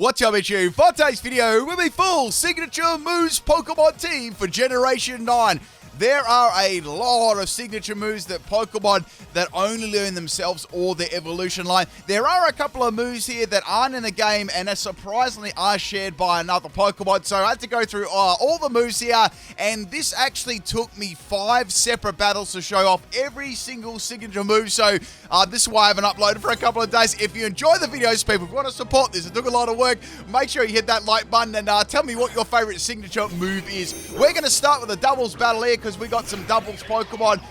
What's up, it's you? For today's video, we'll be full signature moves Pokemon team for Generation 9. There are a lot of signature moves that Pokemon that only learn themselves or their evolution line. There are a couple of moves here that aren't in the game and surprisingly are shared by another Pokemon. So I had to go through all the moves here, and this actually took me 5 separate battles to show off every single signature move. So this is why I haven't uploaded for a couple of days. If you enjoy the videos, people, if you want to support this, it took a lot of work, make sure you hit that like button and tell me what your favorite signature move is. We're going to start with a doubles battle here, because we got some doubles Pokemon,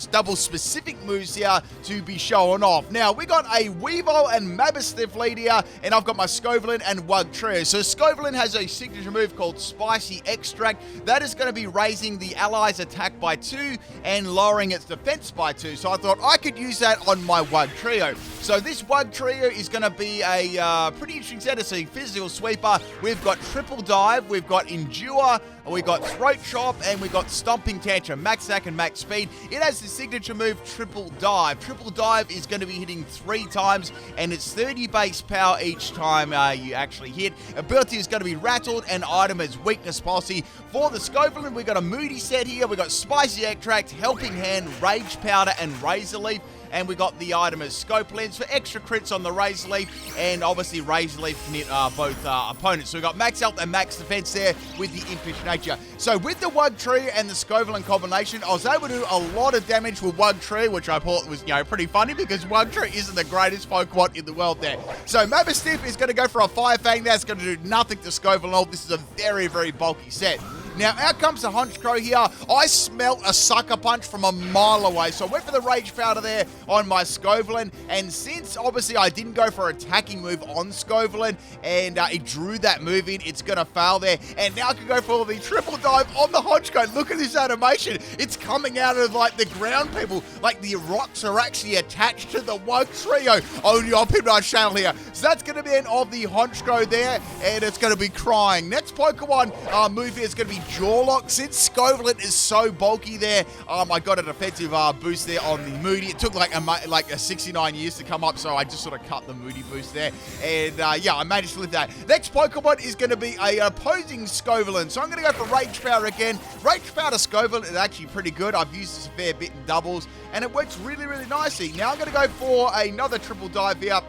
doubles specific moves here to be showing off. Now, we got a Weavile and Mabosstiff lead here, and I've got my Scovelin and Wugtrio. So Scovelin has a signature move called Spicy Extract. That is going to be raising the allies' attack by 2 and lowering its defense by 2. So I thought I could use that on my Wugtrio. So this Wugtrio is going to be a pretty interesting set. It's a physical sweeper. We've got Triple Dive, we've got Endure, we got Throat Chop, and we got Stomping Tantrum, max attack and max speed. It has the signature move Triple Dive. Triple Dive is going to be hitting 3 times, and it's 30 base power each time you actually hit. Ability is going to be Rattled, and item is Weakness Policy. For the Scovelin, we got a Moody set here. We got Spicy Extract, Helping Hand, Rage Powder, and Razor Leaf. And we got the item as Scope Lens for extra crits on the Razor Leaf, and obviously Razor Leaf can hit both opponents. So we got max health and max defense there with the Impish Nature. So with the Wugtrio and the Scovelin combination, I was able to do a lot of damage with Wugtrio, which I thought was, pretty funny, because Wugtrio isn't the greatest Pokemon in the world there. So Mabosstiff is going to go for a Fire Fang. That's going to do nothing to Scovelin. This is a very, very bulky set. Now, out comes the Honchkrow here. I smelt a Sucker Punch from a mile away, so I went for the Rage Powder there on my Scovelin, and since, obviously, I didn't go for an attacking move on Scovelin, and it drew that move in, it's going to fail there, and now I can go for the Triple Dive on the Honchkrow. Look at this animation. It's coming out of, the ground, people. The rocks are actually attached to the Wugtrio, only on PIMPNITE channel here. So that's going to be an of the Honchkrow there, and it's going to be crying. Next Pokemon move here is going to be Jaw Lock. Since Scovelin is so bulky there, I got a defensive boost there on the Moody. It took like a 69 years to come up, so I just sort of cut the Moody boost there. And yeah, I managed to live that. Next Pokemon is going to be a opposing Scovelin. So I'm going to go for Rage Powder again. Rage Powder Scovelin is actually pretty good. I've used this a fair bit in doubles, and it works really, really nicely. Now I'm going to go for another Triple Dive here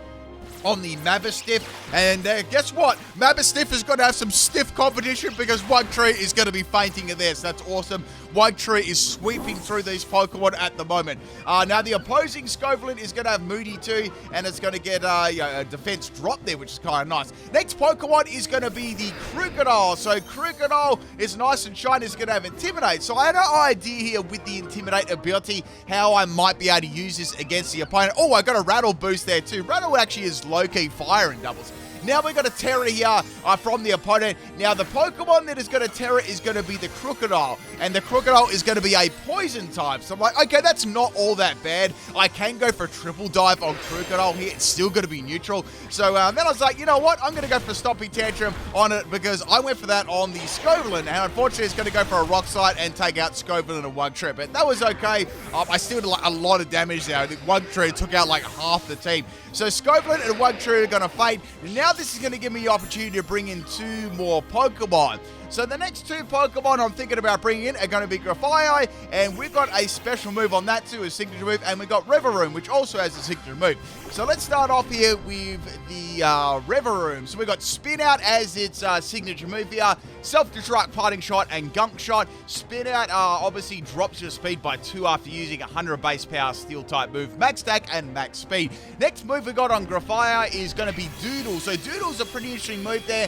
on the Mabosstiff, and guess what? Mabosstiff is going to have some stiff competition, because Wugtrio is going to be fainting in there, so that's awesome. Wugtrio is sweeping through these Pokemon at the moment. Now the opposing Scovelin is going to have Moody too, and it's going to get a defense drop there, which is kind of nice. Next Pokemon is going to be the Crocodile. So Crocodile is nice and shiny. It's going to have Intimidate. So I had an idea here with the Intimidate ability how I might be able to use this against the opponent. Oh, I got a Rattle boost there too. Rattle actually is low-key fire in doubles. Now we've got a Terror here from the opponent. Now the Pokemon that is going to Terror is going to be the Crocodile, and the Crocodile is going to be a poison type. So I'm like, okay, that's not all that bad. I can go for Triple Dive on Crocodile here. It's still going to be neutral. So then I was like, you know what? I'm going to go for Stomping Tantrum on it, because I went for that on the Scovelin, and unfortunately it's going to go for a Rock Slide and take out Scovelin in one trip. But that was okay. I still did a lot of damage there. I think Wugtrio took out like half the team. So Scovelin and Wugtrio are going to fade. Now this is going to give me the opportunity to bring in 2 more Pokemon. So the next 2 Pokemon I'm thinking about bringing in are going to be Grafaiai, and we've got a special move on that too, a signature move, and we've got Reveroom, which also has a signature move. So let's start off here with the Reveroom. So we've got Spin Out as its signature move here, Self-Destruct, Parting Shot, and Gunk Shot. Spin Out obviously drops your speed by 2 after using 100 base power steel type move, max attack and max speed. Next move we got on Grafaiai is going to be Doodle. So Doodle's a pretty interesting move there.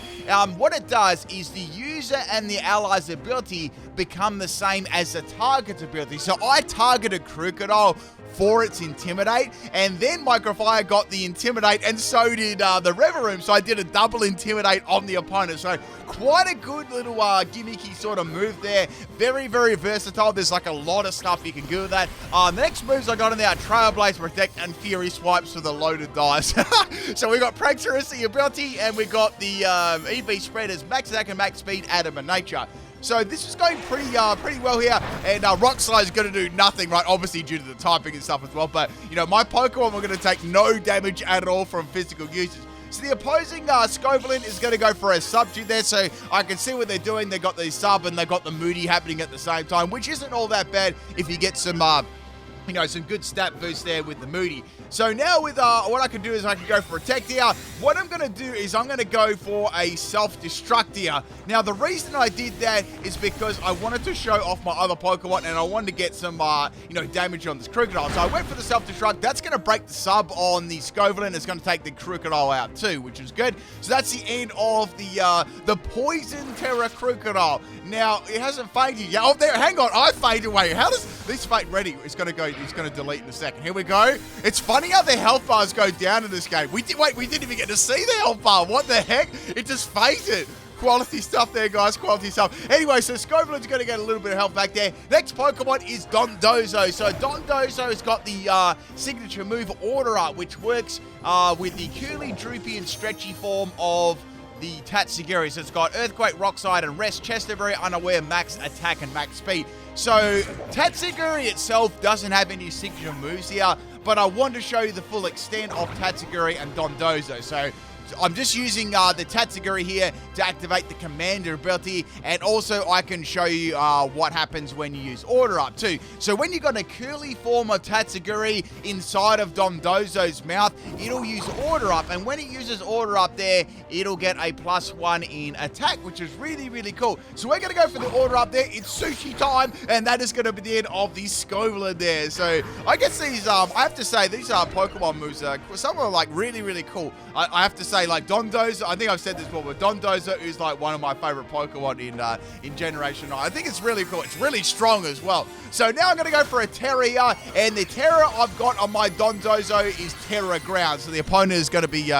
What it does is the user and the ally's ability become the same as the target's ability. So I targeted Crocodile for its Intimidate, and then my Grafaiai got the Intimidate, and so did the Reveroom, so I did a double Intimidate on the opponent. So quite a good little gimmicky sort of move there. Very, very versatile. There's a lot of stuff you can do with that. The next moves I got in there are Trailblaze, Protect, and Fury Swipes for the loaded dice. So we got Praxurus ability, and we got the EV Spreaders, max attack and max speed, Adamant Nature. So this is going pretty well here, and Rock Slide is going to do nothing, right? Obviously due to the typing and stuff as well, but, my Pokemon were going to take no damage at all from physical uses. So the opposing Scovelin is going to go for a substitute there, so I can see what they're doing. They got the sub and they got the Moody happening at the same time, which isn't all that bad if you get some some good stat boost there with the Moody. So now with what I can do is I can go for a tech here. What I'm going to do is I'm going to go for a self-destruct here. Now the reason I did that is because I wanted to show off my other Pokemon and I wanted to get some damage on this Crocodile. So I went for the self-destruct. That's going to break the sub on the Scovelin. It's going to take the Crocodile out too, which is good. So that's the end of the Poison Terra Crocodile. Now it hasn't fainted yet. Oh, there, hang on, I faded away. How does this fade ready? It's going to go. It's going to delete in a second. Here we go. It's funny how the health bars go down in this game. We didn't even get to see the health bar. What the heck? It just faded. Quality stuff there, guys. Quality stuff. Anyway, so Scovelin's going to get a little bit of health back there. Next Pokemon is Dondozo. So Dondozo has got the signature move Order Up, which works with the curly, droopy, and stretchy form of the Tatsugiri. So it's got Earthquake, Rock Slide, and Rest. Chester very unaware, max attack, and max speed. So Tatsugiri itself doesn't have any signature moves here, but I want to show you the full extent of Tatsugiri and Dondozo. So I'm just using the Tatsugiri here to activate the Commander ability, and also I can show you what happens when you use Order Up too. So when you've got a curly form of Tatsugiri inside of Dondozo's mouth, it'll use Order Up, and when it uses Order Up there, it'll get a +1 in attack, which is really, really cool. So we're going to go for the Order Up there. It's sushi time, and that is going to be the end of the Scovelin there. So I guess these, I have to say, these Pokemon moves, some are like really, really cool. I have to say, like Dondozo, I think I've said this before, but Dondozo is like one of my favorite Pokemon in Generation 9. I think it's really cool. It's really strong as well. So now I'm going to go for a Terra here, and the Terra I've got on my Dondozo is Terra Ground. So the opponent is going to be,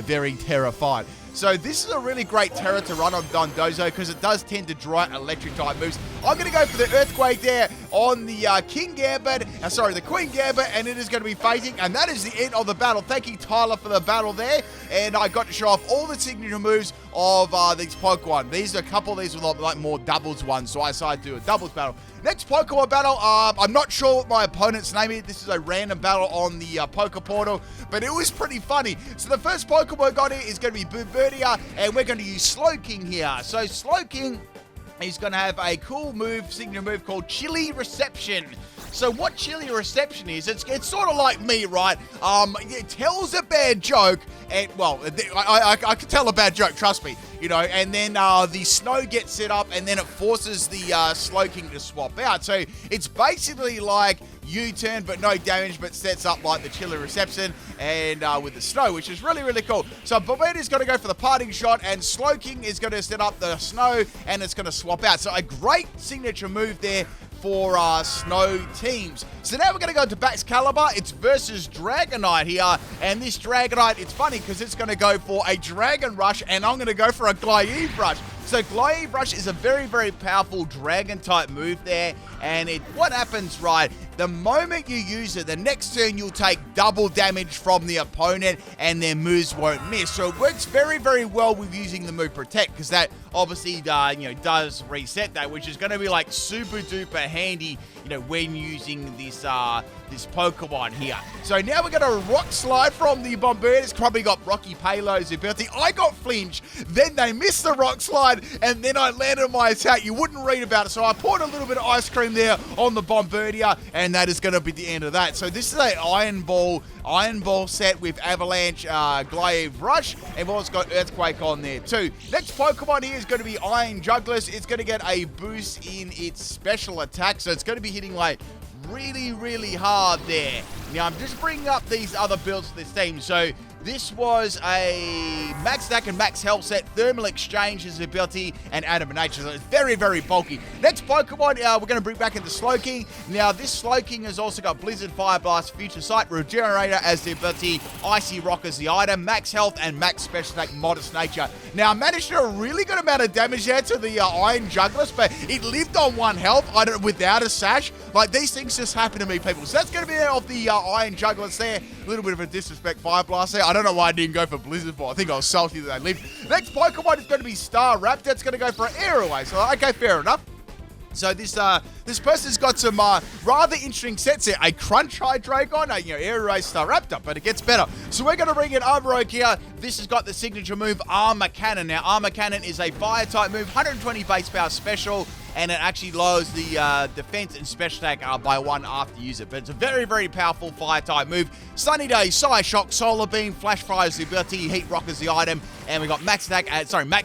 very terrified. So this is a really great Terra to run on Dondozo because it does tend to dry electric type moves. I'm going to go for the Earthquake there on the the Queen Gambit, and it is going to be fighting, and that is the end of the battle. Thank you, Tyler, for the battle there, and I got to show off all the signature moves of these Pokemon. These are a couple of these were like more doubles ones, so I decided to do a doubles battle. Next Pokemon battle, I'm not sure what my opponent's name is. This is a random battle on the Poke Portal, but it was pretty funny. So the first Pokemon I got here is going to be Boomberdia, and we're going to use Slowking here. So Slowking is going to have a cool move, signature move called Chilly Reception. So what Chilly Reception is, it's sort of like me, right? It tells a bad joke, and well, I can tell a bad joke, trust me, and then the snow gets set up, and then it forces the Slowking to swap out. So it's basically like U-turn, but no damage, but sets up like the Chilly Reception and with the snow, which is really, really cool. So Bombadia's going to go for the Parting Shot, and Slowking is going to set up the snow, and it's going to swap out. So a great signature move there for snow teams. So now we're going to go to Baxcalibur. It's versus Dragonite here, and this Dragonite, it's funny because it's going to go for a Dragon Rush, and I'm going to go for a Glaive Rush. So Glaive Rush is a very, very powerful dragon type move there, and what happens, right, the moment you use it, the next turn you'll take double damage from the opponent and their moves won't miss. So it works very, very well with using the move Protect, because that obviously does reset that, which is going to be like super duper handy when using this Pokemon here. So now we're going to Rock Slide from the Bombirdier. It's probably got Rocky Payload's ability. I got Flinch, then they missed the Rock Slide, and then I landed my attack. You wouldn't read about it, so I poured a little bit of ice cream there on the Bombirdier, and that is going to be the end of that. So this is a Iron Ball set with Avalanche, Glaive Rush, and we've also got Earthquake on there too. Next Pokemon here is going to be Iron Juggler. It's going to get a boost in its special attack, so it's going to be hitting like really, really hard there. Now I'm just bringing up these other builds for this team. So this was a max attack and max health set, thermal exchange is ability, and adamant. So it's very, very bulky. Next Pokemon, we're going to bring back into Slowking. Now this Slowking has also got Blizzard, Fire Blast, Future Sight, Regenerator as the ability, Icy Rock as the item, max health and max special attack, Modest Nature. Now I managed to do a really good amount of damage there to the Iron Juggler, but it lived on 1 health without a sash. Like, these things just happen to me, people. So that's going to be it of the Iron Jugglers there. A little bit of a disrespect Fire Blast there. I don't know why I didn't go for Blizzard for. I think I was salty that they lived. Next Pokemon is going to be Star Raptor. It's going to go for an Air Away. So, okay, fair enough. So this person's got some rather interesting sets here. A Crunch Hydreigon, a Air Race Staraptor, but it gets better. So we're going to bring in Armorogue here. This has got the signature move Armor Cannon. Now Armor Cannon is a fire type move, 120 base power special, and it actually lowers the defense and special attack by 1 after you use it. But it's a very, very powerful fire type move. Sunny Day, Psyshock, Solar Beam, Flash Fire is the ability, Heat Rock is the item, and we got max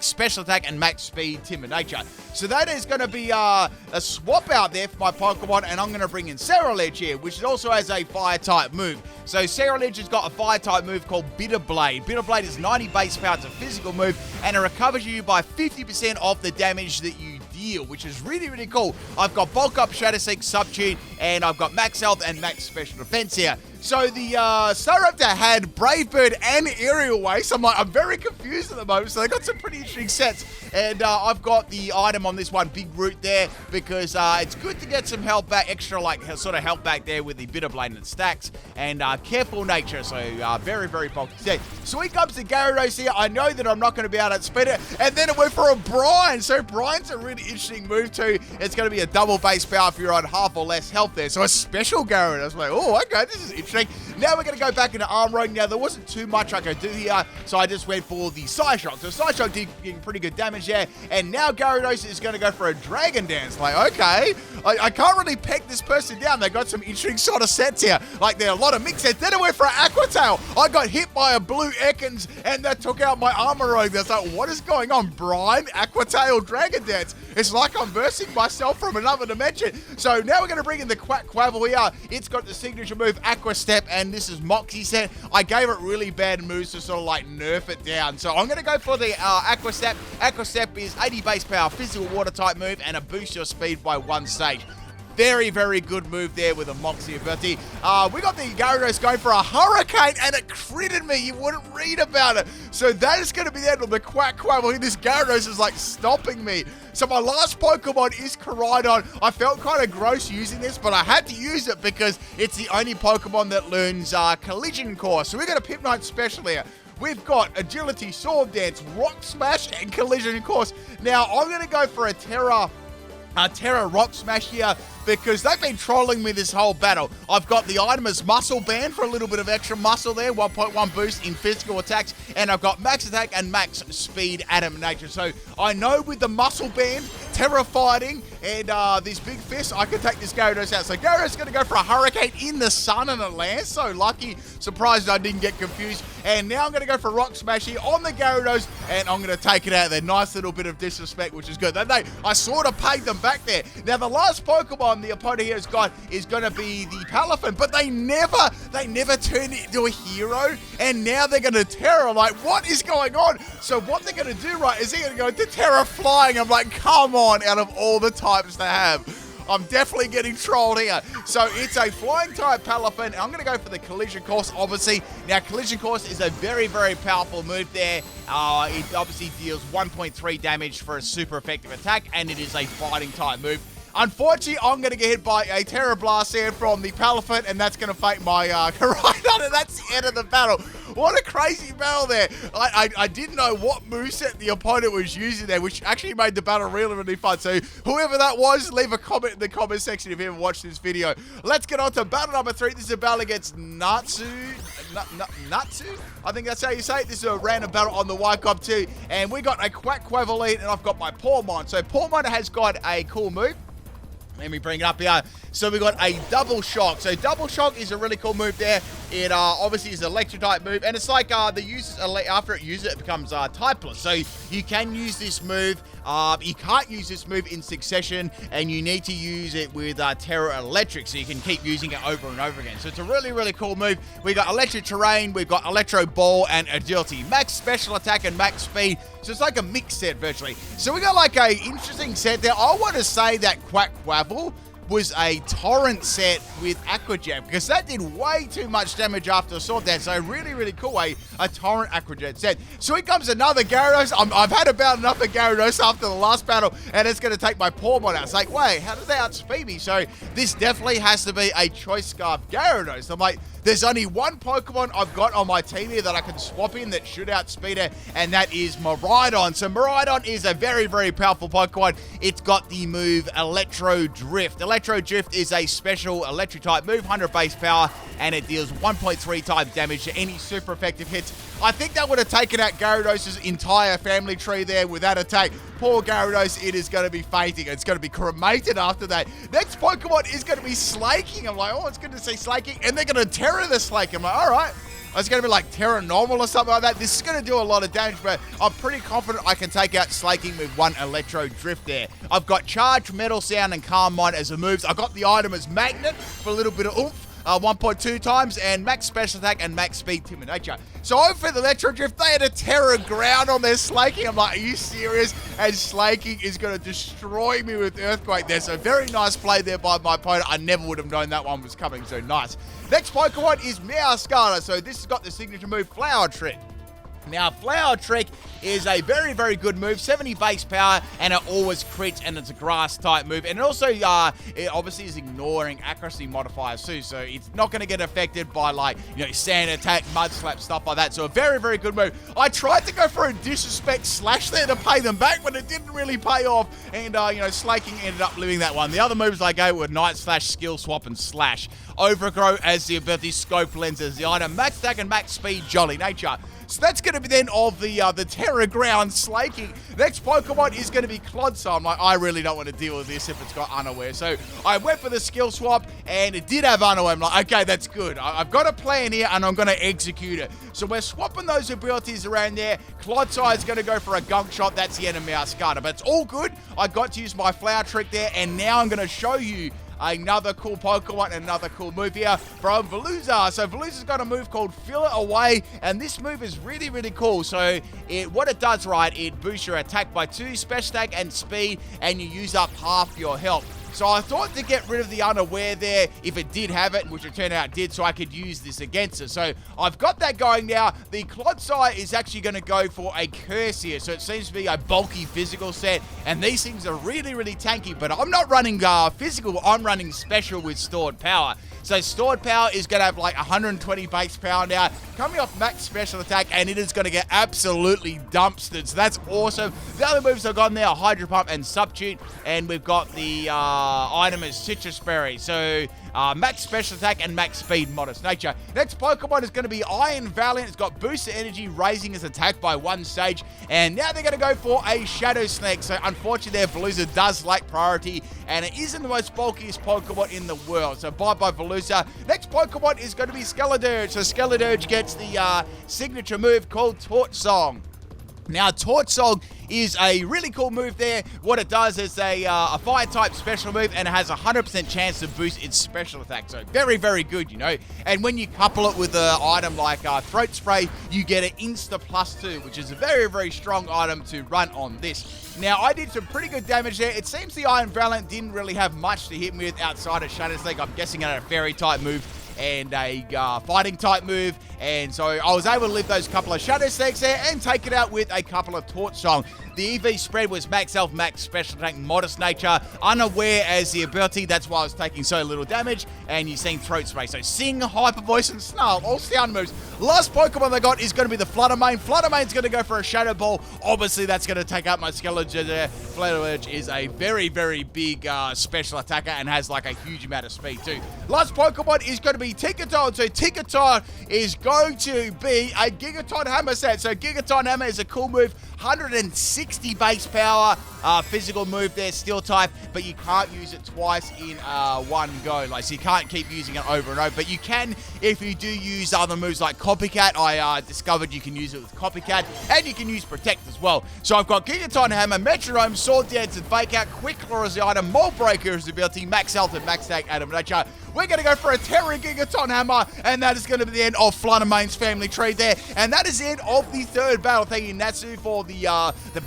special attack and max speed, Timber Nature. So that is going to be a swap out there for my Pokemon, and I'm going to bring in Scarlet here, which also has a fire type move. So Scarlet has got a fire type move called Bitter Blade. Bitter Blade is 90 base power, it's a physical move, and it recovers you by 50% of the damage that you deal, which is really, really cool. I've got Bulk Up, Shadow Seek, Subtune, and I've got max health and max special defense here. So the Staraptor had Brave Bird and Aerial Waste. I'm very confused at the moment. So they got some pretty interesting sets. And I've got the item on this one, Big Root there, because it's good to get some health back, extra sort of health back there with the Bitter Blade and it stacks. And Careful Nature, so very, very bulky set. So here comes the Gyarados here. I know that I'm not going to be able to speed it. And then it went for a Brine. So Brine's a really interesting move too. It's going to be a double base power if you're on half or less health there. So a special Gyarados. Like, oh, okay, this is interesting. Now we're going to go back into Armorogue. Now, there wasn't too much I could do here, so I just went for the Psyshock. So Psyshock did pretty good damage there, and now Gyarados is going to go for a Dragon Dance. Like, okay, I can't really peg this person down. They got some interesting sort of sets here. Like, there are a lot of mixed sets. Then it went for an Aqua Tail. I got hit by a blue Ekans, and that took out my Armorogue. That's like, what is going on? Brine, Aqua Tail, Dragon Dance. It's like I'm versing myself from another dimension. So now we're going to bring in the Quackquavel here. It's got the signature move Aqua Step, and this is Moxie set. I gave it really bad moves to sort of like nerf it down. So I'm going to go for the Aqua Step. Aqua Step is 80 base power, physical water type move, and a boost your speed by 1 stage. Very, very good move there with a Moxie ability. We got the Gyarados going for a Hurricane, and it critted me. You wouldn't read about it. So that is going to be the end of the Quackquavel. This Gyarados is like stopping me. So my last Pokemon is Koraidon. I felt kind of gross using this, but I had to use it because it's the only Pokemon that learns Collision Course. So we got a PIMPNITE special here. We've got Agility, Sword Dance, Rock Smash, and Collision Course. Now, I'm going to go for a Terra Rock Smash here because they've been trolling me this whole battle. I've got the item as Muscle Band for a little bit of extra muscle there, 1.1 boost in physical attacks, and I've got max attack and max speed Adamant Nature. So I know with the Muscle Band, Terra Fighting, and this Big Fist, I can take this Gyarados out. So Gyarados is going to go for a Hurricane in the sun and it lands. So lucky. Surprised I didn't get confused. And now I'm going to go for Rock Smash here on the Gyarados, and I'm going to take it out there. Nice little bit of disrespect, which is good. I sort of paid them back there. Now, the last Pokemon the opponent here has got is going to be the Palafin, but they never turned it into a hero, and now they're going to Terra. Like, what is going on? So what they're going to do, right, is they're going to go into Terra Flying. I'm like, come on, out of all the types they have. I'm definitely getting trolled here. So it's a flying type Palafin. I'm going to go for the Collision Course, obviously. Now, Collision Course is a very, very powerful move there. It obviously deals 1.3 damage for a super effective attack, and it is a fighting type move. Unfortunately, I'm going to get hit by a Terra Blast here from the Palafin, and that's going to fake my Koraidon, and that's the end of the battle. What a crazy battle there. I didn't know what moveset the opponent was using there, which actually made the battle really, really fun. So whoever that was, leave a comment in the comment section if you haven't watched this video. Let's get on to battle number 3. This is a battle against Natsu. I think that's how you say it. This is a random battle on the Wycombe 2. And we got a Quackquavel lead, and I've got my Pawmon. So Pawmon has got a cool move. Let me bring it up here. So we got a Double Shock. So Double Shock is a really cool move there. It obviously is an electric type move, and it's like the users after it uses it, it becomes typeless. So you can use this move. You can't use this move in succession, and you need to use it with Terra Electric, so you can keep using it over and over again. So it's a really, really cool move. We got Electric Terrain, we've got Electro Ball, and Agility. Max special attack and max speed. So it's like a mix set virtually. So we got like a interesting set there. I want to say that Quackquavel was a Torrent set with Aqua Jet, because that did way too much damage after the Sword Dance. So really, really cool, a Torrent Aqua Jet set. So here comes another Gyarados. I've had about enough of Gyarados after the last battle, and it's going to take my Pawmon out. It's like, wait, how did they outspeed me? So this definitely has to be a Choice Scarf Gyarados. I'm like, there's only one Pokemon I've got on my team here that I can swap in that should outspeed her, and that is Miraidon. So Miraidon is a very, very powerful Pokemon. It's got the move Electro Drift. Electro Drift is a special electric type move, 100 base power, and it deals 1.3 times damage to any super effective hits. I think that would have taken out Gyarados' entire family tree there with that attack. Poor Gyarados, it is going to be fainting. It's going to be cremated after that. Next Pokemon is going to be Slaking. I'm like, oh, it's good to see Slaking. And they're going to Terra the Slake. I'm like, all right. It's going to be like Terra Normal or something like that. This is going to do a lot of damage, but I'm pretty confident I can take out Slaking with one Electro Drift there. I've got Charge, Metal Sound, and Calm Mind as the moves. I've got the item as Magnet for a little bit of oomph. 1.2 times, and max special attack and max speed Timid Nature. So over the Electro Drift, they had a Terra Ground on their Slaking. I'm like, are you serious? And Slaking is going to destroy me with Earthquake there. So very nice play there by my opponent. I never would have known that one was coming, so nice. Next Pokemon is Scarlet. So this has got the signature move Flower Trick. Now, Flower Trick is a very, very good move, 70 base power, and it always crits, and it's a grass type move. And it also, it obviously is ignoring accuracy modifiers too, so it's not going to get affected by, like, you know, sand attack, mud slap, stuff like that. So a very, very good move. I tried to go for a disrespect slash there to pay them back, but it didn't really pay off, and, you know, Slaking ended up living that one. The other moves I gave were Night Slash, Skill Swap, and Slash. Overgrow as the ability, Scope Lens as the item, Max Attack and Max Speed, Jolly Nature. So that's going to be then of the Terra Ground Slaking. Next Pokemon is going to be Clodso. I'm like, I really don't want to deal with this if it's got Unaware. So I went for the skill swap, and it did have Unaware. I'm like, okay, that's good. I've got a plan here, and I'm going to execute it. So we're swapping those abilities around there. Clodso is going to go for a Gunk Shot. That's the end of Meowscarada. But it's all good. I got to use my Flower Trick there, and now I'm going to show you another cool Pokemon, another cool move here from Veluza. So Veluza's got a move called Fill It Away, and this move is really, really cool. So what it does, right, it boosts your attack by 2, special attack and speed, and you use up half your health. So I thought to get rid of the Unaware there, if it did have it, which it turned out it did, so I could use this against it. So I've got that going now. The Clodso is actually going to go for a Curse here. So it seems to be a bulky physical set, and these things are really, really tanky. But I'm not running physical, I'm running special with stored power. So stored power is going to have like 120 base power now, coming off max special attack, and it is going to get absolutely dumpstered. So that's awesome. The other moves I've got there are Hydro Pump and Substitute, and we've got the item is Citrus Berry. So max special attack and max speed, Modest Nature. Next Pokemon is going to be Iron Valiant. It's got boosted energy, raising its attack by 1 stage. And now they're going to go for a Shadow Snake. So unfortunately, their Veluza does lack priority, and it isn't the most bulkiest Pokemon in the world. So bye-bye Veluza. Next Pokemon is going to be Skeledirge. So Skeledirge gets the signature move called Torch Song. Now, Torch Song is a really cool move there. What it does is a fire-type special move, and it has a 100% chance to boost its special attack. So very, very good, you know. And when you couple it with an item like Throat Spray, you get an Insta +2, which is a very, very strong item to run on this. Now, I did some pretty good damage there. It seems the Iron Valiant didn't really have much to hit me with outside of Shadow Snake. I'm guessing it had a Fairy-type move and a fighting type move, and so I was able to live those couple of Shadow Snakes there and take it out with a couple of Torch Song. The EV spread was max health, max special attack, Modest Nature, Unaware as the ability. That's why I was taking so little damage, and you're seeing Throat Spray. So Sing, Hyper Voice, and Snarl, all sound moves. Last Pokemon they got is going to be the Fluttermane. Fluttermane's going to go for a Shadow Ball. Obviously, that's going to take out my Skeledirge there. Fluttermane is a very, very big special attacker and has like a huge amount of speed too. Last Pokemon is going to be Tinkaton. So Tinkaton is going to be a Gigaton Hammer set. So Gigaton Hammer is a cool move. 160 base power, physical move there, steel type, but you can't use it twice in one go. Like, so you can't keep using it over and over, but you can if you do use other moves like Copycat. I discovered you can use it with Copycat, and you can use Protect as well. So I've got Gigaton Hammer, Metronome, Sword Dance, and Fake Out, Quick Claw as the item, Mold Breaker as the ability, Max Health and Max Attack, Adam Nature. We're going to go for a Terra Gigaton Hammer, and that is going to be the end of Fluttermane's family tree there. And that is the end of the third battle. Thank you, Natsu, for the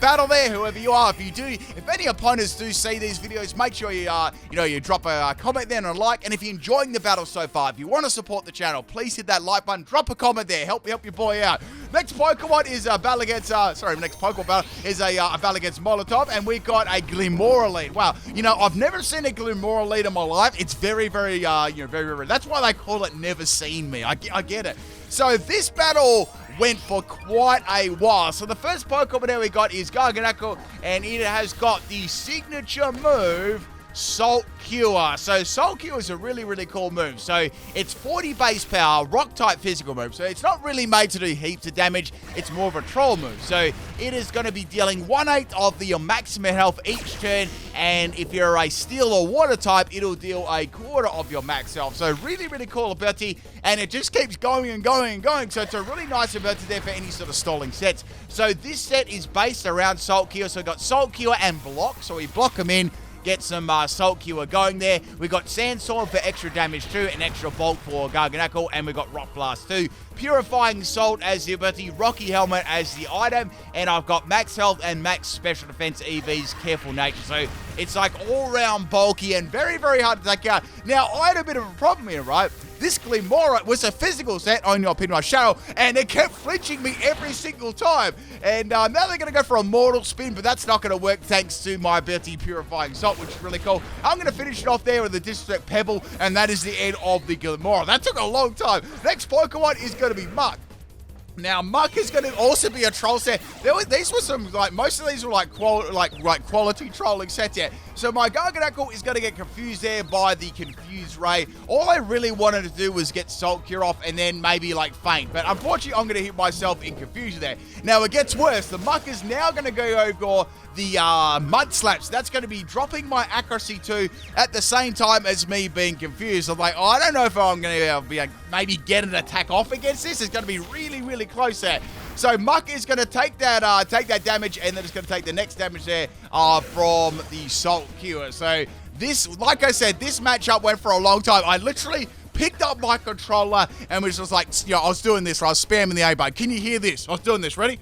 battle there, whoever you are. If any opponents do see these videos, make sure you drop a comment there and a like. And if you're enjoying the battle so far, if you want to support the channel, please hit that like button, drop a comment there, help your boy out. Next Pokemon is a battle against, next Pokemon battle is a battle against Molotov, and we got a Glimmora lead. Wow, I've never seen a Glimmora lead in my life. It's very, very, very. That's why they call it Never Seen Me. I get it. So this battle went for quite a while. So the first Pokemon that we got is Garganacl, and it has got the signature move, Salt Cure. So Salt Cure is a really, really cool move. So it's 40 base power, rock type physical move. So it's not really made to do heaps of damage. It's more of a troll move. So it is going to be dealing 1/8 of your maximum health each turn. And if you're a steel or water type, it'll deal 1/4 of your max health. So really, really cool ability. And it just keeps going and going and going. So it's a really nice ability there for any sort of stalling sets. So this set is based around Salt Cure. So we've got Salt Cure and Block. So we block them in, get some Salt Cure going there. We got Sandstorm for extra damage too, and extra bulk for Garganacl, and we got Rock Blast too. Purifying Salt as the ability, Rocky Helmet as the item, and I've got max health and max special defense EVs, Careful Nature. So it's like all round bulky and very, very hard to take out. Now, I had a bit of a problem here, right? This Glimmora was a physical set on your PIMPNITE Shadow, and it kept flinching me every single time. And now they're going to go for a Mortal Spin, but that's not going to work thanks to my ability Purifying Salt, which is really cool. I'm going to finish it off there with the Disrespect Pebble, and that is the end of the Glimmora. That took a long time. Next Pokemon is going to be Muck. Now, Muck is going to also be a troll set. These were some, most of these were quality trolling sets here. So my Garganacl is going to get confused there by the Confuse Ray. All I really wanted to do was get Salt Cure off and then maybe Faint. But unfortunately, I'm going to hit myself in confusion there. Now, it gets worse. The Muck is now going to go over the Mud Slaps. That's going to be dropping my accuracy too at the same time as me being confused. I'm like, I don't know if I'm going to be maybe get an attack off against this. It's going to be really, really close there. So Muck is going to take that damage, and then it's going to take the next damage there from the Salt Cure. So this, like I said, this matchup went for a long time. I literally picked up my controller and was just like, I was doing this, I was spamming the A button. Can you hear this? I was doing this. Ready?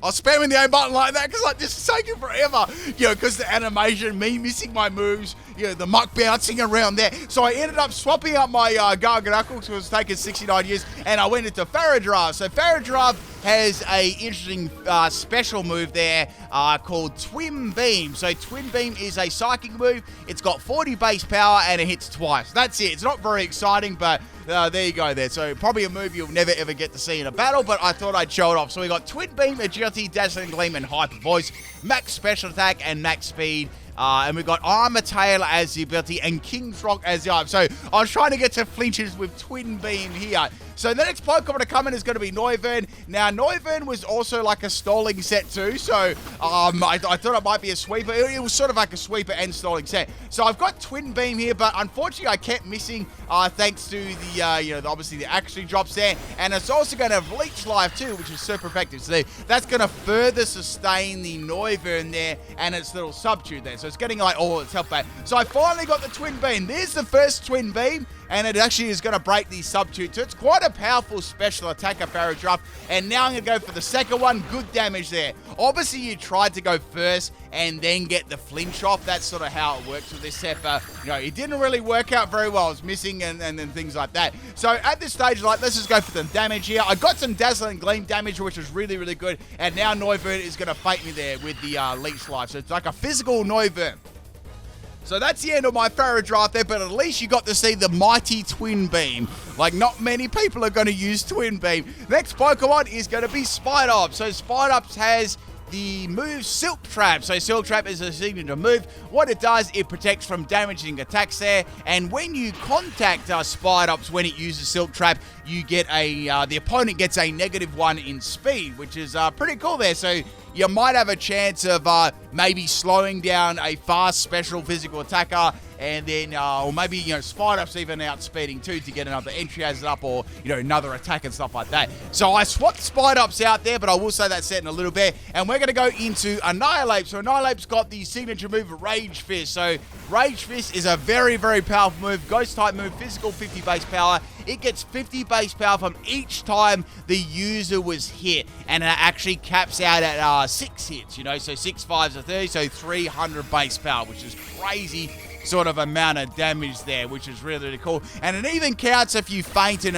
I was spamming the A button like that because this is taking forever. Because the animation, me missing my moves, the Muck bouncing around there. So I ended up swapping up my Garganacl because it was taking 69 years, and I went into Farigiraf. So Farigiraf has a interesting special move there called Twin Beam. So Twin Beam is a psychic move. It's got 40 base power and it hits twice. That's it. It's not very exciting, but there you go there. So probably a move you'll never ever get to see in a battle, but I thought I'd show it off. So we got Twin Beam, Agility, Dazzling Gleam, and Hyper Voice, max special attack and max speed. And we've got Armor Tail as the ability and King's Rock as the item. So I was trying to get to flinches with Twin Beam here. So the next Pokemon to come in is going to be Noivern. Now, Noivern was also like a stalling set too. So I thought it might be a sweeper. It was sort of like a sweeper and stalling set. So I've got Twin Beam here, but unfortunately I kept missing thanks to the, obviously the accuracy drops there. And it's also going to have Leech Life too, which is super effective. So that's going to further sustain the Noivern there and its little subtune there. So it's getting all its health back. So I finally got the Twin Beam. There's the first Twin Beam, and it actually is going to break the subtune. So it's quite a powerful special attacker, Farigiraf. And now I'm going to go for the second one. Good damage there. Obviously, you tried to go first and then get the flinch off. That's sort of how it works with this set. But, it didn't really work out very well. It was missing and things like that. So at this stage, let's just go for the damage here. I got some Dazzling Gleam damage, which was really, really good. And now Noivern is going to fight me there with the Leech Life. So it's like a physical Noivern. So that's the end of my Farigiraf there, but at least you got to see the mighty Twin Beam. Not many people are going to use Twin Beam. Next Pokemon is going to be Spidops. So Spidops has the move Silk Trap. So Silk Trap is a signature move. What it does, it protects from damaging attacks there. And when you contact Spidops when it uses Silk Trap, you get the opponent gets a -1 in speed, which is pretty cool there. So you might have a chance of maybe slowing down a fast special physical attacker, and then, or maybe, Spidops even outspeeding too to get another entry as it up, or, another attack and stuff like that. So I swapped Spidops out there, but I will say that set in a little bit, and we're going to go into Annihilate. So Annihilate's got the signature move Rage Fist. So Rage Fist is a very, very powerful move, ghost type move, physical 50 base power. It gets 50 base power from each time the user was hit, and it actually caps out at 6 hits, so 6 5s are 30, so 300 base power, which is crazy sort of amount of damage there, which is really, really cool. And it even counts if you faint and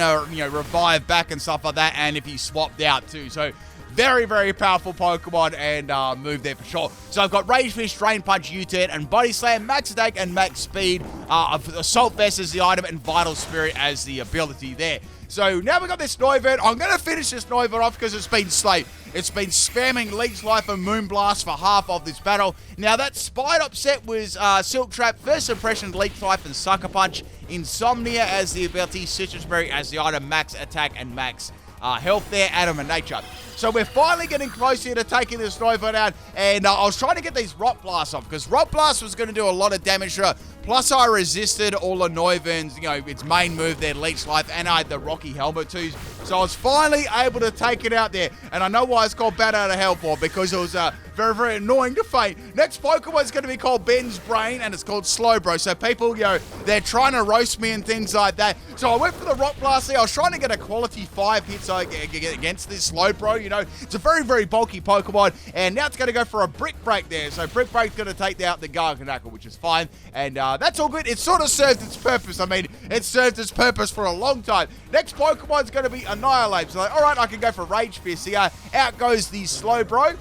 revive back and stuff like that, and if you swapped out too. So very, very powerful Pokemon and move there for sure. So I've got Rage Fish, Drain Punch, U-Turn, and Body Slam, Max Attack and Max Speed. Assault Vest as the item, and Vital Spirit as the ability there. So now we've got this Noivern. I'm going to finish this Noivern off because it's been slow. It's been spamming Leech Life and Moonblast for half of this battle. Now that Spider set was Silk Trap, First Impression, Leech Life, and Sucker Punch. Insomnia as the ability, Citrus Berry as the item, Max Attack and Max health there, Adam and Nature. So we're finally getting close here to taking this Noivern out, and I was trying to get these Rock Blasts off, because Rock Blast was going to do a lot of damage to her, plus I resisted all the Noivern's, its main move there, Leech Life, and I had the Rocky Helmet too, so I was finally able to take it out there, and I know why it's called Bat Out of Hell for, because it was very, very annoying to faint. Next Pokemon is going to be called Ben's Brain, and it's called Slowbro, so people, they're trying to roast me and things like that, so I went for the Rock Blast there. I was trying to get a quality 5 hits against this Slowbro, it's a very, very bulky Pokemon, and now it's going to go for a Brick Break there, so Brick Break's going to take out the Garganacl, which is fine, and that's all good. It sort of served its purpose. I mean, it served its purpose for a long time. Next Pokemon's going to be Annihilate, so alright, I can go for Rage Fist here. Out goes the Slowbro,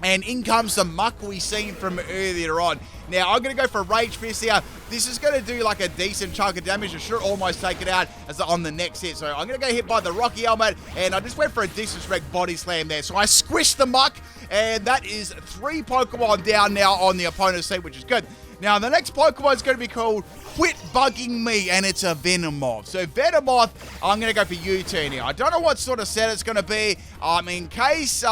and in comes the Muck we seen from earlier on. Now, I'm going to go for Rage Fist here. This is going to do like a decent chunk of damage. I should almost take it out on the next hit. So I'm going to go hit by the Rocky Helmet, and I just went for a Disrespect Body Slam there. So I squished the Muck, and that is 3 Pokemon down now on the opponent's team, which is good. Now, the next Pokemon is going to be called Quit Bugging Me, and it's a Venomoth. So Venomoth, I'm going to go for U-Turn here. I don't know what sort of set it's going to be. In case,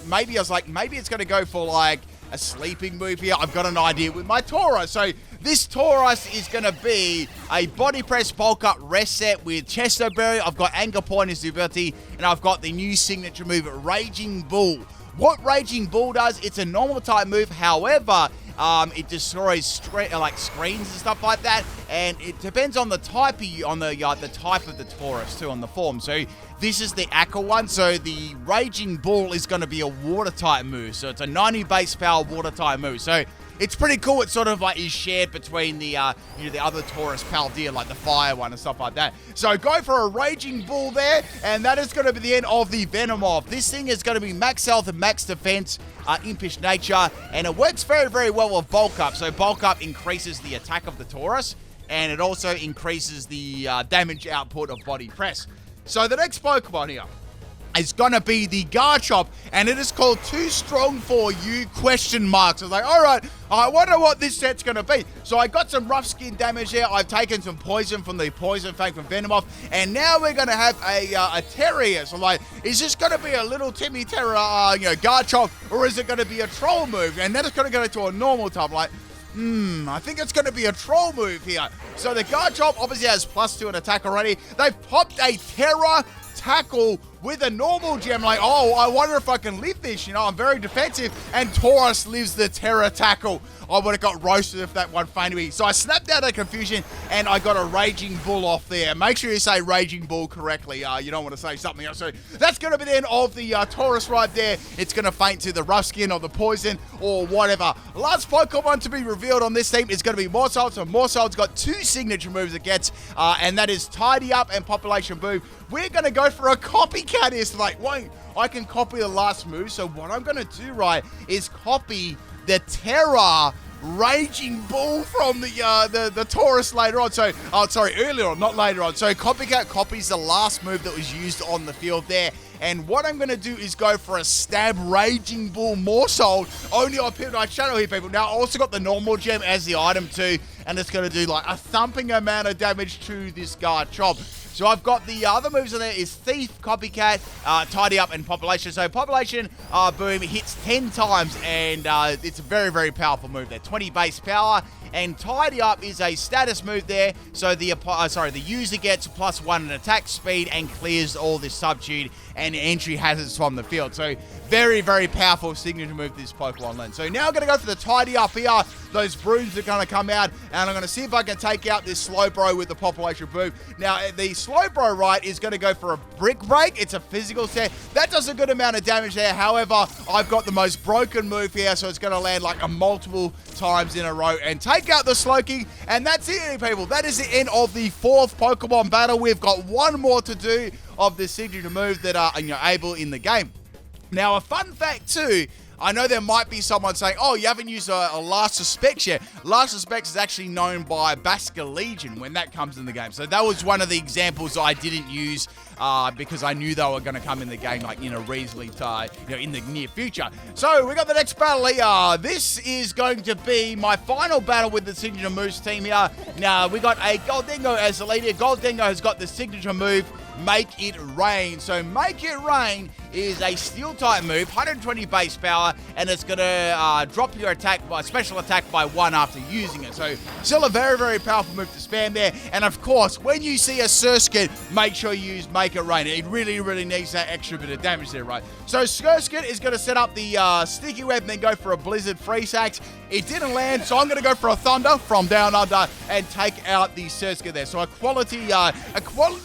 maybe it's going to go for like a sleeping move here. I've got an idea with my Tauros. So this Tauros is going to be a Body Press Bulk Up Rest set with Chesto Berry. I've got Anger Point as the ability, and I've got the new signature move, Raging Bull. What Raging Bull does, it's a normal type move. However, it destroys screens and stuff like that, and it depends on the type the type of the Tauros too, on the form. So this is the Aqua one, so the Raging Bull is going to be a water type move. So it's a 90 base power water type move. So it's pretty cool. It sort of is shared between the the other Tauros Paldeer, like the fire one and stuff like that. So go for a Raging Bull there, and that is going to be the end of the Venomoth. This thing is going to be max health and max defense, impish nature, and it works very, very well with Bulk Up. So Bulk Up increases the attack of the Tauros, and it also increases the damage output of Body Press. So the next Pokemon here is gonna be the Garchomp, and it is called Too Strong For You ? I was like, alright, I wonder what this set's gonna be. So I got some rough skin damage here. I've taken some poison from the Poison Fang from Venomoth, and now we're gonna have a Terra here. So like, is this gonna be a little Timmy Terra, Garchomp, or is it gonna be a Troll move? And then it's gonna go to a normal type, like, I think it's going to be a Troll move here. So the Garchomp obviously has +2 in attack already. They've popped a Terra Tackle with a normal gem, like, oh, I wonder if I can live this, I'm very defensive, and Tauros lives the Terra Tackle. I would have got roasted if that one fainted me. So I snapped out of confusion, and I got a Raging Bull off there. Make sure you say Raging Bull correctly. You don't want to say something else. So that's going to be the end of the Tauros right there. It's going to faint to the rough skin or the poison or whatever. Last Pokemon to be revealed on this team is going to be Morsault. So Morsault's got 2 signature moves it gets, and that is Tidy Up and Population Boom. We're going to go for a copycat here. So like, wait, I can copy the last move. So what I'm going to do, right, is copy the Terra Raging Bull from the Tauros later on. So, earlier on, not later on. So Copycat copies the last move that was used on the field there. And what I'm going to do is go for a Stab Raging Bull Morsault only on PIMPNITE Channel here, people. Now, I also got the normal gem as the item too, and it's going to do like a thumping amount of damage to this Garchomp. So I've got the other moves in there is Thief, Copycat, Tidy Up, and Population. So Population Boom hits 10 times, and it's a very, very powerful move there. 20 base power, and Tidy Up is a status move there. So the user gets +1 in attack speed and clears all this subdued and entry hazards from the field. So very, very powerful signature move this Pokemon learned. So now I'm going to go for the Tidy Up here. Those brooms are going to come out, and I'm going to see if I can take out this Slowbro with the Population Boom. Now, the Slowbro, right, is going to go for a Brick Break. It's a physical set. That does a good amount of damage there. However, I've got the most broken move here, so it's going to land like a multiple times in a row and take out the Slowking. And that's it, people. That is the end of the 4th Pokemon battle. We've got one more to do of the signature moves that are able in the game. Now, a fun fact too, I know there might be someone saying, oh, you haven't used a Last Suspect yet. Last Suspect is actually known by Basculegion when that comes in the game. So that was one of the examples I didn't use because I knew they were going to come in the game like in a reasonably in the near future. So we got the next battle here. This is going to be my final battle with the Signature Moves team here. Now, we got a Goldengo as the leader. Goldengo has got the signature move, Make It Rain. So Make It Rain is a steel type move, 120 base power, and it's going to drop your attack by special attack by 1 after using it. So still a very, very powerful move to spam there. And of course, when you see a Surskit, make sure you use Make It Rain. It really, really needs that extra bit of damage there, right? So Surskit is going to set up the Sticky Web and then go for a Blizzard Freeze Axe. It didn't land, so I'm going to go for a Thunder from down under and take out the Surskit there. So a quality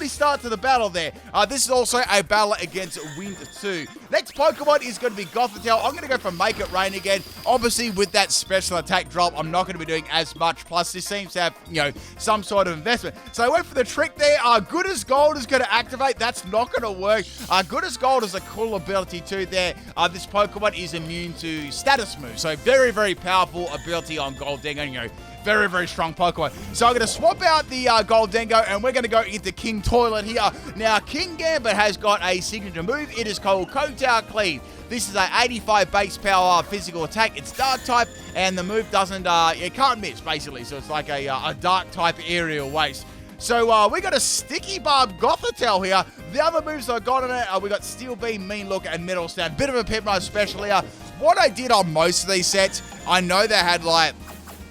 start to the battle there. This is also a battle against Wind 2. Next Pokemon is going to be Gothitelle. I'm going to go for Make It Rain again. Obviously, with that special attack drop, I'm not going to be doing as much. Plus, this seems to have, some sort of investment. So I went for the trick there. Good as Gold is going to activate. That's not going to work. Good as Gold is a cool ability too there. This Pokemon is immune to status moves. So very, very powerful ability on Goldengo. Very, very strong Pokemon. So I'm going to swap out the Goldengo, and we're going to go into King Toilet here. Now, King Gambit has got a signature move. It is called Kowtow Cleave. This is a 85 base power physical attack. It's dark type, and the move doesn't, it can't miss, basically. So it's like a dark type aerial waste. So we got a Sticky Barb Gothitelle here. The other moves I got in it, we got Steel Beam, Mean Look, and Metal Stab. Bit of a PIMPNITE special here. What I did on most of these sets, I know they had like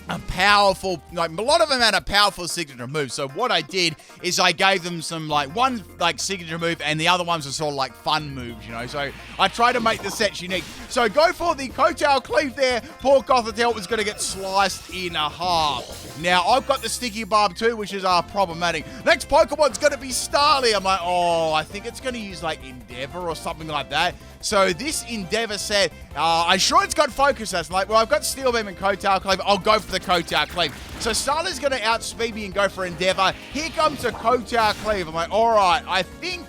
a powerful, a lot of them had a powerful signature move. So what I did is I gave them some one signature move, and the other ones are sort of like fun moves, So I try to make the sets unique. So go for the Kowtow Cleave there. Poor Gothitelle was going to get sliced in half. Now I've got the Sticky Barb too, which is problematic. Next Pokemon's going to be Starly. I'm like, oh, I think it's going to use like Endeavor or something like that. So this Endeavor set, I'm sure it's got Focus. That's like, well, I've got Steel Beam and Kowtow Cleave. I'll go for the Kowtow Cleave. So Starly's going to outspeed me and go for Endeavor. Here comes the Kowtow Cleave. I'm like, all right, I think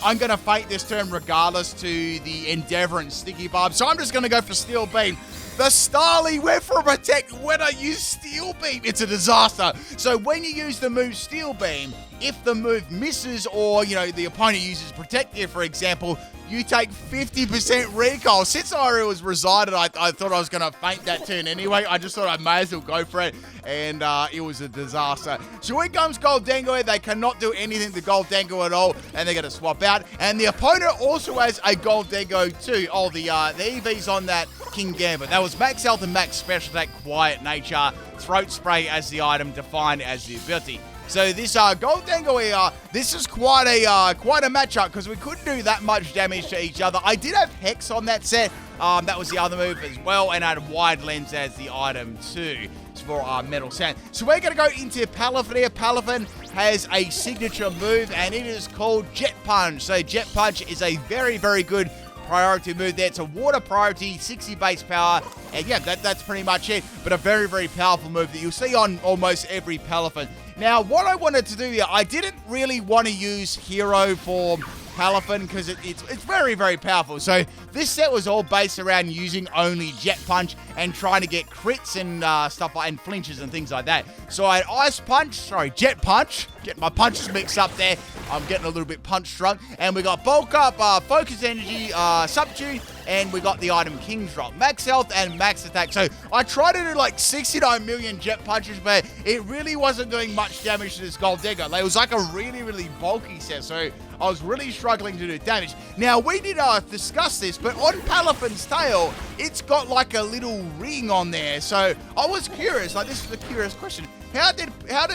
I'm going to fake this turn regardless to the Endeavor and Sticky Barb. So I'm just going to go for Steel Beam. The Starly went for a Protect. When I use Steel Beam, it's a disaster. So when you use the move Steel Beam, if the move misses or, the opponent uses Protect here, for example, you take 50% recoil. Since I was resided, I thought I was going to faint that turn anyway. I just thought I may as well go for it, and it was a disaster. So here comes Goldengo. They cannot do anything to Goldengo at all, and they're going to swap out. And the opponent also has a Goldengo too. Oh, the EV's on that King Gambit. That was Max Health and Max Special Attack, Quiet Nature, Throat Spray as the item, defined as the ability. So this Goldengo here, this is quite a matchup because we couldn't do that much damage to each other. I did have Hex on that set. That was the other move as well, and I had Wide Lens as the item too for Metal Sand. So we're going to go into Palafin here. Palafin has a signature move, and it is called Jet Punch. So Jet Punch is a very, very good priority move there. It's a water priority, 60 base power, and yeah, that's pretty much it. But a very, very powerful move that you'll see on almost every Palafin. Now, what I wanted to do here, I didn't really want to use Hero form Palafin because it's very, very powerful. So this set was all based around using only Jet Punch and trying to get crits and stuff like and flinches and things like that. So I had Jet Punch. Getting my punches mixed up there. I'm getting a little bit punch drunk. And we got Bulk Up, Focus Energy, Subdue, and we got the item King's Drop. Max Health and Max Attack. So I tried to do like 69 million Jet Punches, but it really wasn't doing much damage to this Goldengo. It was like a really, really bulky set, so I was really struggling to do damage. Now, we did discuss this, but on Palafin's tail, it's got like a little ring on there. So I was curious, this is a curious question. How did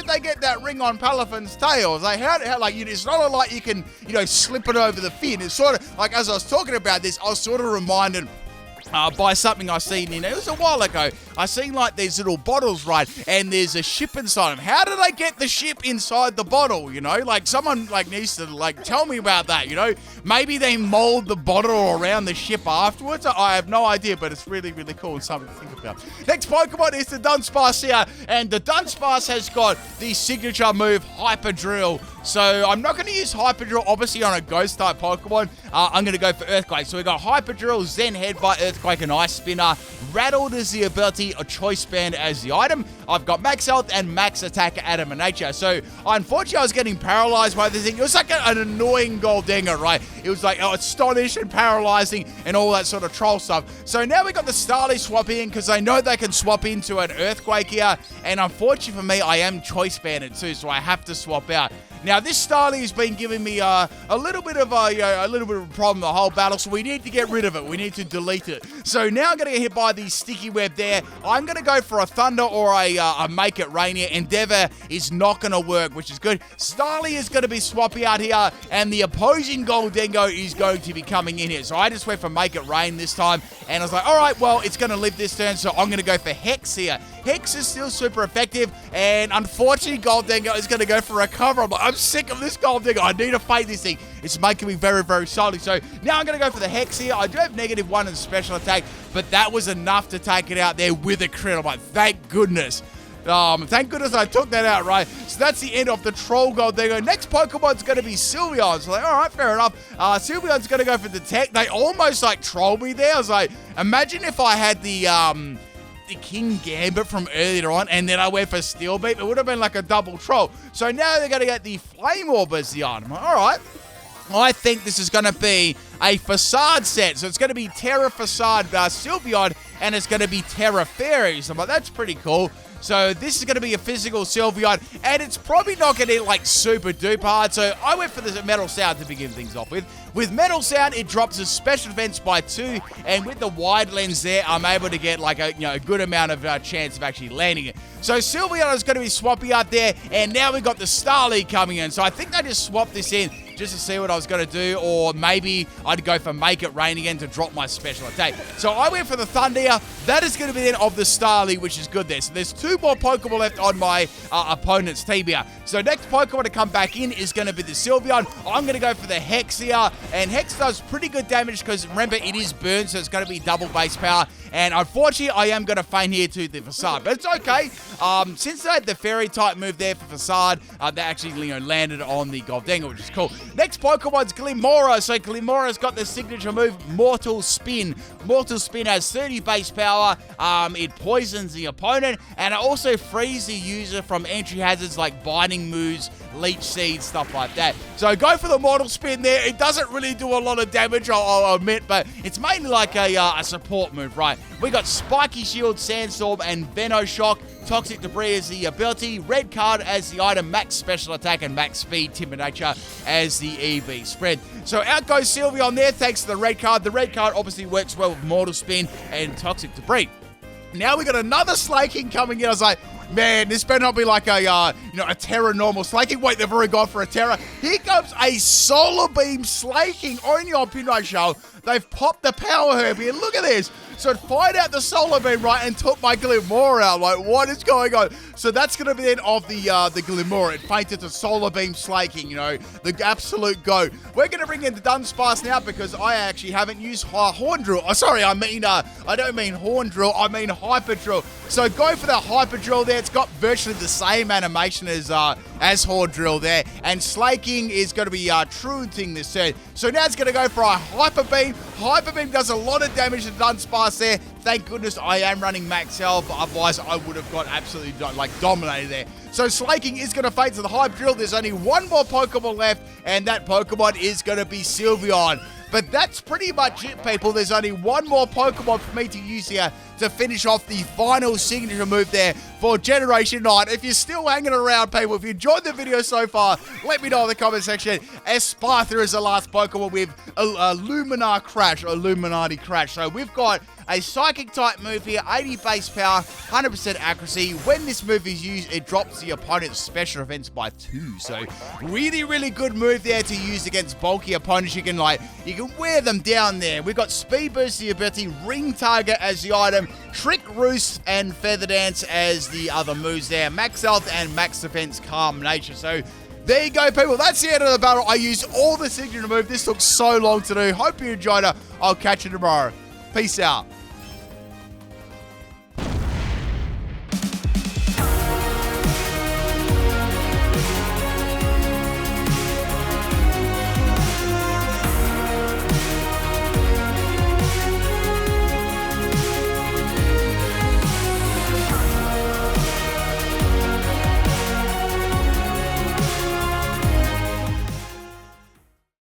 they get that ring on Palafin's tail? It's not like you can, slip it over the fin. It's sort of like, as I was talking about this, I was sort of reminded by something I seen it was a while ago. I seen like these little bottles, right? And there's a ship inside them. How did I get the ship inside the bottle, you know? Like, someone like needs to like tell me about that, you know? Maybe they mold the bottle around the ship afterwards. I have no idea, but it's really, really cool and something to think about. Next Pokemon is the Dunsparce here, and the Dunsparce has got the signature move Hyper Drill. So I'm not going to use Hyper Drill, obviously, on a Ghost type Pokemon. I'm going to go for Earthquake. So we got Hyper Drill, Zen Headbutt, Earthquake, and Ice Spinner. Rattled is the ability, a Choice Band as the item. I've got Max Health and Max Attack, Adamant Nature. So unfortunately, I was getting paralyzed by this thing. It was like an annoying Goldenga, right? It was like astonished and paralyzing and all that sort of troll stuff. So now we got the Starly swap in because I know they can swap into an Earthquake here. And unfortunately for me, I am Choice Banded too, so I have to swap out. Now, this Starly has been giving me a little bit of a problem the whole battle, so we need to get rid of it. We need to delete it. So now I'm going to get hit by the Sticky Web there. I'm going to go for a Thunder or a Make It Rain here. Endeavor is not going to work, which is good. Starly is going to be swapping out here, and the opposing Goldengo is going to be coming in here. So I just went for Make It Rain this time, and I was like, all right, well, it's going to live this turn, so I'm going to go for Hex here. Hex is still super effective, and unfortunately, Goldengo is going to go for Recover. I'm sick of this Goldengo. I need to fight this thing. It's making me very, very salty. So now I'm going to go for the Hex here. I do have -1 in special attack, but that was enough to take it out there with a crit. I'm like, thank goodness. Thank goodness I took that out, right? So that's the end of the Troll Goldengo. Next Pokemon's going to be Sylveon. So like, all right, fair enough. Sylveon's going to go for Detect. They almost like trolled me there. I was like, imagine if I had the King Gambit from earlier on, and then I went for Steel Beam. It would have been like a double troll. So now they're going to get the Flame Orb as the item. All right. I think this is going to be a Facade set. So it's going to be Terra Facade Sylveon, and it's going to be Terra Fairy. So I'm like, that's pretty cool. So this is going to be a physical Sylveon, and it's probably not going to get like super duper hard. So I went for the Metal Sound to begin things off with. With Metal Sound, it drops his special defense by 2, and with the wide lens there, I'm able to get like a good amount of chance of actually landing it. So Sylveon is going to be swapping out there, and now we've got the Starly coming in. So I think they just swapped this in just to see what I was going to do, or maybe I'd go for Make It Rain again to drop my special attack. So I went for the Thunder. That is going to be the end of the Starly, which is good there. So there's 2 more Pokemon left on my opponent's team here. So next Pokemon to come back in is going to be the Sylveon. I'm going to go for the Hex here, and Hex does pretty good damage because, remember, it is burn, so it's going to be double base power. And unfortunately, I am going to feign here to the Facade, but it's okay. Since they had the Fairy type move there for Facade, they actually landed on the Goldenga, which is cool. Next Pokemon's Glimmora. So Glimmora's got the signature move, Mortal Spin. Mortal Spin has 30 base power. It poisons the opponent, and it also frees the user from entry hazards like Binding Moves, Leech Seed, stuff like that. So go for the Mortal Spin there. It doesn't really do a lot of damage, I'll admit, but it's mainly like a support move, right? We got Spiky Shield, Sandstorm, and Venoshock. Toxic Debris as the ability, Red Card as the item, Max Special Attack, and Max Speed, Timber Nature as the EV spread. So out goes Sylveon there thanks to the Red Card. The Red Card obviously works well with Mortal Spin and Toxic Debris. Now we got another Slaking coming in. I was like, man, this better not be like a Terra normal Slaking. Wait, they've already gone for a Terra. Here comes a Solar Beam Slaking only on PIMPNITE Show. They've popped the Power Herb here. Look at this. So it fired out the Solar Beam, right, and took my Glimmora out. Like, what is going on? So that's going to be the end of the Glimmora. It fainted to Solar Beam Slaking, the absolute GOAT. We're going to bring in the Dunsparce now because I actually haven't used Horn Drill. Oh, sorry, I don't mean Horn Drill. I mean Hyper Drill. So go for the Hyper Drill there. It's got virtually the same animation as Horn Drill there. And Slaking is going to be truanting this turn. So now it's going to go for a Hyper Beam. Hyper Beam does a lot of damage to Dunsparce there. Thank goodness I am running Max Health, otherwise I would have got absolutely dominated there. So Slaking is going to fade to the Hyper Drill. There's only one more Pokemon left, and that Pokemon is going to be Sylveon. But that's pretty much it, people. There's only one more Pokemon for me to use here to finish off the final signature move there for Generation 9. If you're still hanging around, people, if you enjoyed the video so far, let me know in the comment section. Espartha is the last Pokemon with Illuminati Crash. So we've got a Psychic type move here, 80 base power, 100% accuracy. When this move is used, it drops the opponent's special defense by 2. So really, really good move there to use against bulky opponents. You can wear them down there. We've got Speed Boost, the ability, Ring Target as the item. Trick, Roost, and Feather Dance as the other moves there. Max Health and Max Defense, Calm Nature. So there you go, people. That's the end of the battle. I used all the signature move. This took so long to do. Hope you enjoyed it. I'll catch you tomorrow. Peace out.